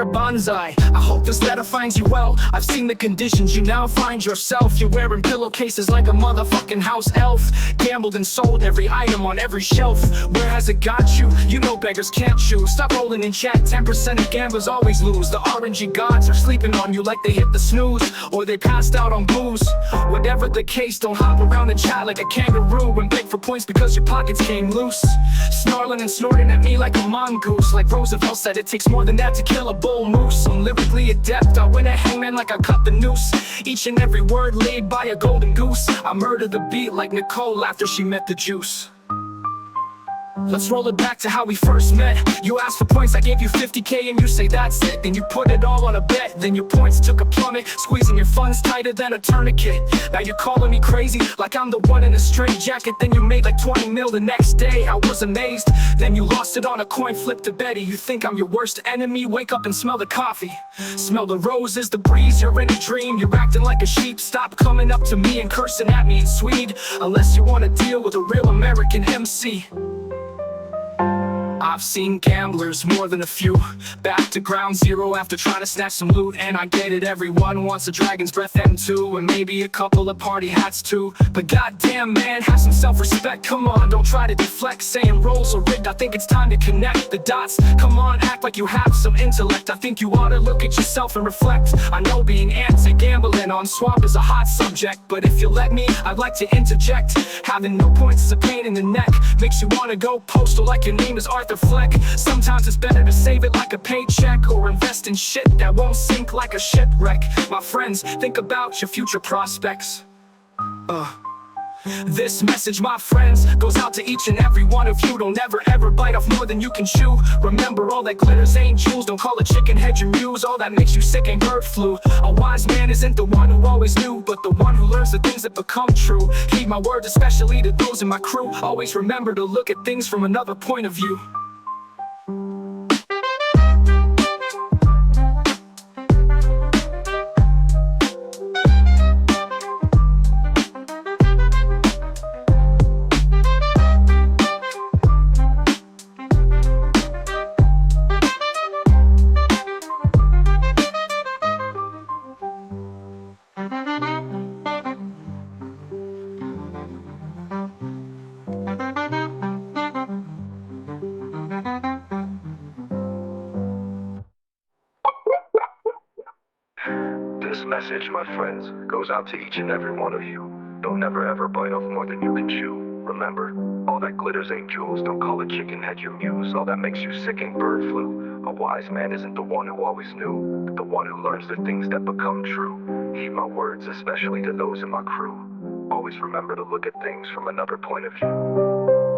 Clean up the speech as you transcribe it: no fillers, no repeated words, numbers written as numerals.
beware Bonzai. I hope this letter finds you well. I've seen the conditions you now find yourself. You're wearing pillowcases like a motherfucking house elf. Gambled and sold every item on every shelf. Where has it got you? You know beggars can't choose. Stop rolling in chat, 10% of gamblers always lose. The orangey gods are sleeping on you like they hit the snooze, or they passed out on booze. Whatever the case, don't hop around and chat like a kangaroo and beg for points because your pockets came loose. Snarling and snorting at me like a mongoose. Like Roosevelt said, it takes more than that to kill a bull moose. I'm lyrically adept, I win a hangman like I cut the noose. Each and every word laid by a golden goose. I murder the beat like Nicole after she met the juice. Let's roll it back to how we first met. You asked for points, I gave you 50k and you say that's it. Then you put it all on a bet, then your points took a plummet, squeezing your funds tighter than a tourniquet. Now you're calling me crazy, like I'm the one in a straight jacket. Then you made like 20 mil the next day, I was amazed. Then you lost it on a coin flip to Betty. You think I'm your worst enemy? Wake up and smell the coffee. Smell the roses, the breeze, you're in a dream. You're acting like a sheep, stop coming up to me and cursing at me in Swede. Unless you wanna deal with a real American MC. I've seen gamblers, more than a few, back to ground zero after trying to snatch some loot. And I get it, everyone wants a dragon's breath M2, and maybe a couple of party hats too. But goddamn man, have some self-respect, come on, don't try to deflect. Saying rolls are rigged, I think it's time to connect the dots. Come on, act like you have some intellect. I think you ought to look at yourself and reflect. I know being anti-gambling on swamp is a hot subject, but if you let me, I'd like to interject. Having no points is a pain in the neck, makes you wanna go postal like your name is Arthur Fleck. Sometimes it's better to save it like a paycheck, or invest in shit that won't sink like a shipwreck. My friends, think about your future prospects. This message, my friends, goes out to each and every one of you. Don't ever ever bite off more than you can chew. Remember, all that glitters ain't jewels. Don't call a chicken head your muse. All that makes you sick ain't bird flu. A wise man isn't the one who always knew, but the one who learns the things that become true. Heed my words, especially to those in my crew. Always remember to look at things from another point of view. This message, my friends, goes out to each and every one of you. Don't ever ever bite off more than you can chew. Remember, all that glitters ain't jewels. Don't call a chicken head your muse. All that makes you sick ain't bird flu. A wise man isn't the one who always knew, but the one who learns the things that become true. Heed my words, especially to those in my crew. Always remember to look at things from another point of view.